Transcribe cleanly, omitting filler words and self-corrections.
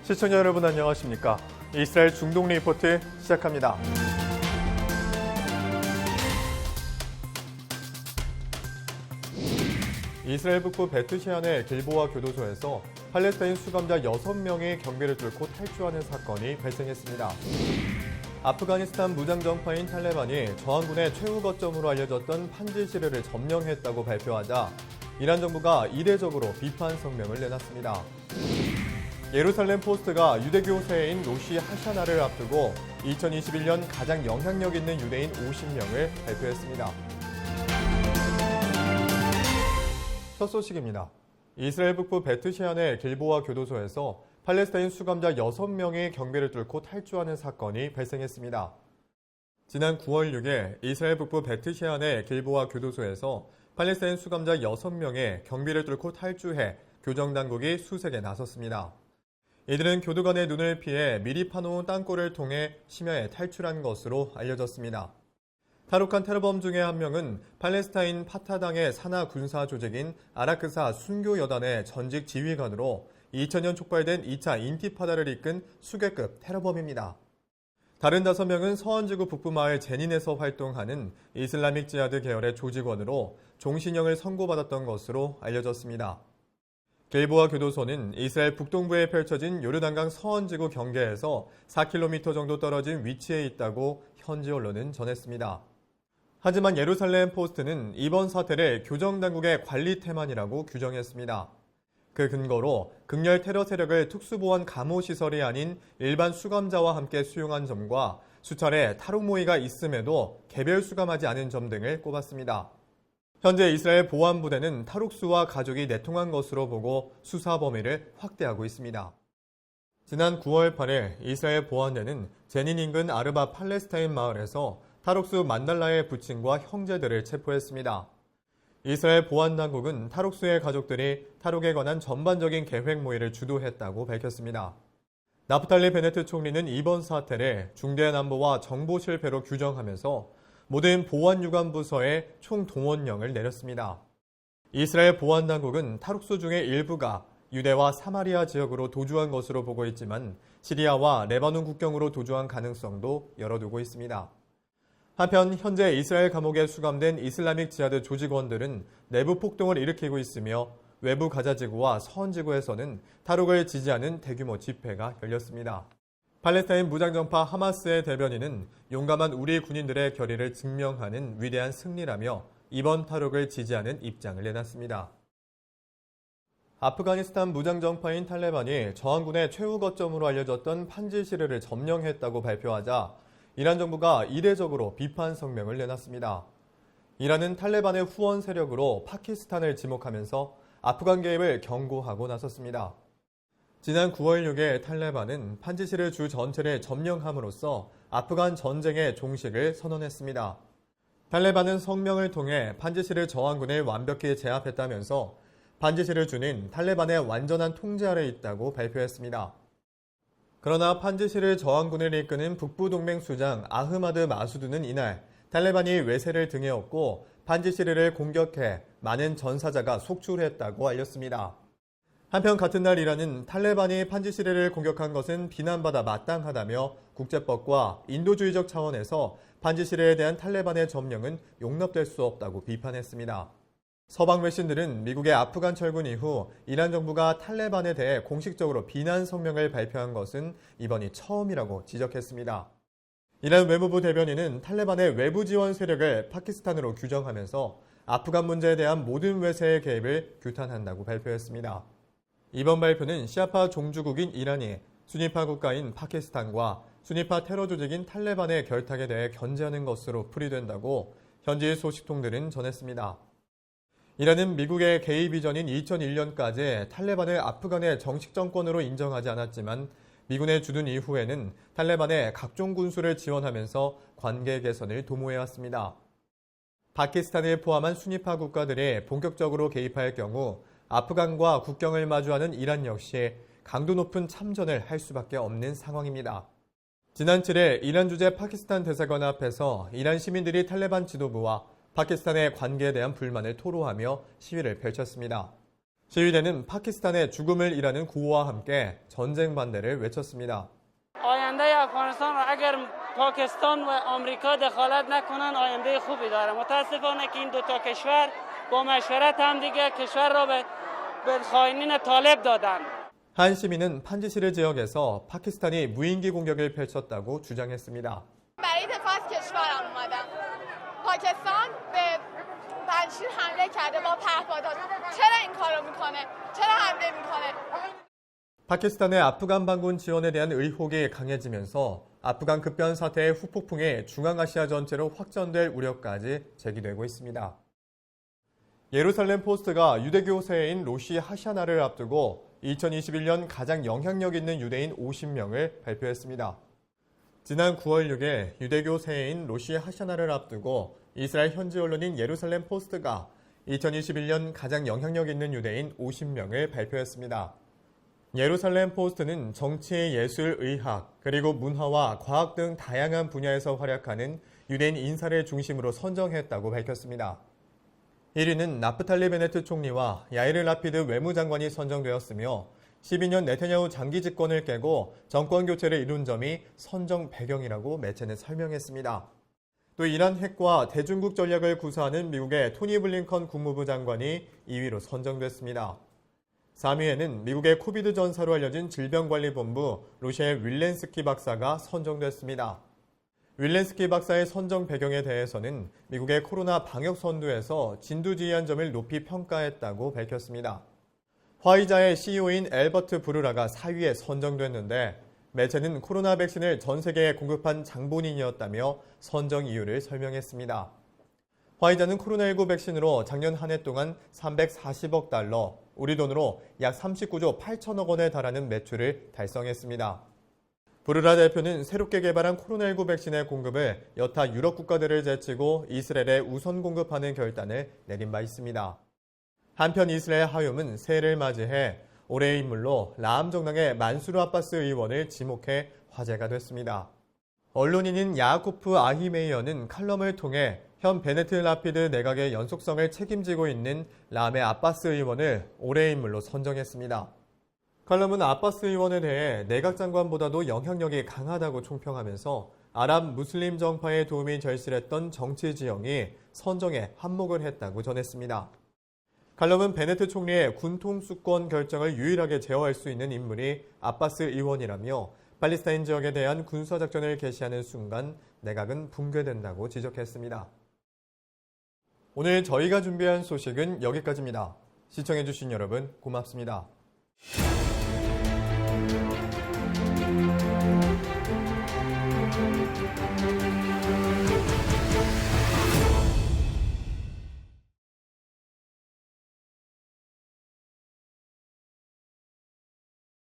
시청자 여러분 안녕하십니까? 이스라엘 중동 리포트 시작합니다. 이스라엘 북부 베트셰안의 길보아 교도소에서 팔레스타인 수감자 6명이 경비를 뚫고 탈주하는 사건이 발생했습니다. 아프가니스탄 무장정파인 탈레반이 저항군의 최후 거점으로 알려졌던 판지시르를 점령했다고 발표하자 이란 정부가 이례적으로 비판 성명을 내놨습니다. 예루살렘 포스트가 유대교 세인 로시 하샤나를 앞두고 2021년 가장 영향력 있는 유대인 50명을 발표했습니다. 첫 소식입니다. 이스라엘 북부 베트셰안의 길보아 교도소에서 팔레스타인 수감자 6명이 경비를 뚫고 탈주하는 사건이 발생했습니다. 지난 9월 6일 이스라엘 북부 베트셰안의 길보아 교도소에서 팔레스타인 수감자 6명이 경비를 뚫고 탈주해 교정당국이 수색에 나섰습니다. 이들은 교도관의 눈을 피해 미리 파놓은 땅굴을 통해 심야에 탈출한 것으로 알려졌습니다. 탈옥한 테러범 중에 한 명은 팔레스타인 파타당의 산하 군사 조직인 아라크사 순교여단의 전직 지휘관으로 2000년 촉발된 2차 인티파다를 이끈 수괴급 테러범입니다. 다른 5명은 서원지구 북부마을 제닌에서 활동하는 이슬라믹 지하드 계열의 조직원으로 종신형을 선고받았던 것으로 알려졌습니다. 길보아 교도소는 이스라엘 북동부에 펼쳐진 요르단강 서원지구 경계에서 4km 정도 떨어진 위치에 있다고 현지 언론은 전했습니다. 하지만 예루살렘 포스트는 이번 사태를 교정당국의 관리 태만이라고 규정했습니다. 그 근거로 극렬 테러 세력을 특수보안 감호시설이 아닌 일반 수감자와 함께 수용한 점과 수차례 탈옥 모의가 있음에도 개별 수감하지 않은 점 등을 꼽았습니다. 현재 이스라엘 보안부대는 탈옥수와 가족이 내통한 것으로 보고 수사 범위를 확대하고 있습니다. 지난 9월 8일 이스라엘 보안대는 제닌 인근 아르바 팔레스타인 마을에서 탈옥수 만달라의 부친과 형제들을 체포했습니다. 이스라엘 보안당국은 탈옥수의 가족들이 탈옥에 관한 전반적인 계획 모의를 주도했다고 밝혔습니다. 나프탈리 베네트 총리는 이번 사태를 중대한 안보와 정보 실패로 규정하면서 모든 보안유관부서에 총동원령을 내렸습니다. 이스라엘 보안당국은 탈옥수 중의 일부가 유대와 사마리아 지역으로 도주한 것으로 보고 있지만 시리아와 레바논 국경으로 도주한 가능성도 열어두고 있습니다. 한편 현재 이스라엘 감옥에 수감된 이슬라믹 지하드 조직원들은 내부 폭동을 일으키고 있으며 외부 가자지구와 서원지구에서는 탈옥을 지지하는 대규모 집회가 열렸습니다. 팔레스타인 무장정파 하마스의 대변인은 용감한 우리 군인들의 결의를 증명하는 위대한 승리라며 이번 탈옥을 지지하는 입장을 내놨습니다. 아프가니스탄 무장정파인 탈레반이 저항군의 최후 거점으로 알려졌던 판지시르를 점령했다고 발표하자 이란 정부가 이례적으로 비판 성명을 내놨습니다. 이란은 탈레반의 후원 세력으로 파키스탄을 지목하면서 아프간 개입을 경고하고 나섰습니다. 지난 9월 6일 탈레반은 판지시르 주 전체를 점령함으로써 아프간 전쟁의 종식을 선언했습니다. 탈레반은 성명을 통해 판지시르 저항군을 완벽히 제압했다면서 판지시르 주는 탈레반의 완전한 통제 아래 있다고 발표했습니다. 그러나 판지시르 저항군을 이끄는 북부동맹 수장 아흐마드 마수드는 이날 탈레반이 외세를 등에 업고 판지시르를 공격해 많은 전사자가 속출했다고 알렸습니다. 한편 같은 날 이란은 탈레반이 판지시르를 공격한 것은 비난받아 마땅하다며 국제법과 인도주의적 차원에서 판지시르에 대한 탈레반의 점령은 용납될 수 없다고 비판했습니다. 서방 외신들은 미국의 아프간 철군 이후 이란 정부가 탈레반에 대해 공식적으로 비난 성명을 발표한 것은 이번이 처음이라고 지적했습니다. 이란 외무부 대변인은 탈레반의 외부 지원 세력을 파키스탄으로 규정하면서 아프간 문제에 대한 모든 외세의 개입을 규탄한다고 발표했습니다. 이번 발표는 시아파 종주국인 이란이 수니파 국가인 파키스탄과 수니파 테러 조직인 탈레반의 결탁에 대해 견제하는 것으로 풀이된다고 현지 소식통들은 전했습니다. 이란은 미국의 개입 이전인 2001년까지 탈레반을 아프간의 정식 정권으로 인정하지 않았지만 미군의 주둔 이후에는 탈레반의 각종 군수를 지원하면서 관계 개선을 도모해왔습니다. 파키스탄을 포함한 수니파 국가들이 본격적으로 개입할 경우 아프간과 국경을 마주하는 이란 역시 강도 높은 참전을 할 수밖에 없는 상황입니다. 지난 7일 이란 주재 파키스탄 대사관 앞에서 이란 시민들이 탈레반 지도부와 파키스탄의 관계에 대한 불만을 토로하며 시위를 펼쳤습니다. 시위대는 파키스탄의 죽음을 일하는 구호와 함께 전쟁 반대를 외쳤습니다. آینده افغانستان را اگر پاکستان و آمریکا دخالت نکنن آینده خوبی داره. متاسفانه که این دو تا کشور با مشورت هم دیگه کشور را به خائنین طالب دادن. 한 시민은 판지시르 지역에서 파키스탄이 무인기 공격을 펼쳤다고 주장했습니다. برای دفاع از کشورم اومدم. پاکستان به پنجشیر حمله کرده با پهپادها. چرا این کارو میکنه؟ چرا حمله میکنه؟ 파키스탄의 아프간 반군 지원에 대한 의혹이 강해지면서 아프간 급변 사태의 후폭풍이 중앙아시아 전체로 확전될 우려까지 제기되고 있습니다. 예루살렘 포스트가 유대교 세해인 로시 하샤나를 앞두고 2021년 가장 영향력 있는 유대인 50명을 발표했습니다. 지난 9월 6일 유대교 세해인 로시 하샤나를 앞두고 이스라엘 현지 언론인 예루살렘 포스트가 2021년 가장 영향력 있는 유대인 50명을 발표했습니다. 예루살렘 포스트는 정치, 예술, 의학, 그리고 문화와 과학 등 다양한 분야에서 활약하는 유대인 인사를 중심으로 선정했다고 밝혔습니다. 1위는 나프탈리 베네트 총리와 야이르 라피드 외무장관이 선정되었으며 12년 네타냐후 장기 집권을 깨고 정권 교체를 이룬 점이 선정 배경이라고 매체는 설명했습니다. 또 이란 핵과 대중국 전략을 구사하는 미국의 토니 블링컨 국무부 장관이 2위로 선정됐습니다. 3위에는 미국의 코비드 전사로 알려진 질병관리본부 로셰 윌렌스키 박사가 선정됐습니다. 윌렌스키 박사의 선정 배경에 대해서는 미국의 코로나 방역 선두에서 진두지휘한 점을 높이 평가했다고 밝혔습니다. 화이자의 CEO인 엘버트 브루라가 4위에 선정됐는데 매체는 코로나 백신을 전 세계에 공급한 장본인이었다며 선정 이유를 설명했습니다. 화이자는 코로나19 백신으로 작년 한 해 동안 340억 달러, 우리 돈으로 약 39조 8천억 원에 달하는 매출을 달성했습니다. 브루라 대표는 새롭게 개발한 코로나19 백신의 공급을 여타 유럽 국가들을 제치고 이스라엘에 우선 공급하는 결단을 내린 바 있습니다. 한편 이스라엘 하욤은 새해를 맞이해 올해의 인물로 라암 정당의 만수르 아바스 의원을 지목해 화제가 됐습니다. 언론인인 야코프 아히메이어는 칼럼을 통해 현 베네트 라피드 내각의 연속성을 책임지고 있는 라암의 아바스 의원을 올해의 인물로 선정했습니다. 칼럼은 아바스 의원에 대해 내각 장관보다도 영향력이 강하다고 총평하면서 아랍 무슬림 정파의 도움이 절실했던 정치 지형이 선정에 한몫을 했다고 전했습니다. 칼럼은 베네트 총리의 군통수권 결정을 유일하게 제어할 수 있는 인물이 아바스 의원이라며 팔레스타인 지역에 대한 군사작전을 개시하는 순간 내각은 붕괴된다고 지적했습니다. 오늘 저희가 준비한 소식은 여기까지입니다. 시청해주신 여러분 고맙습니다.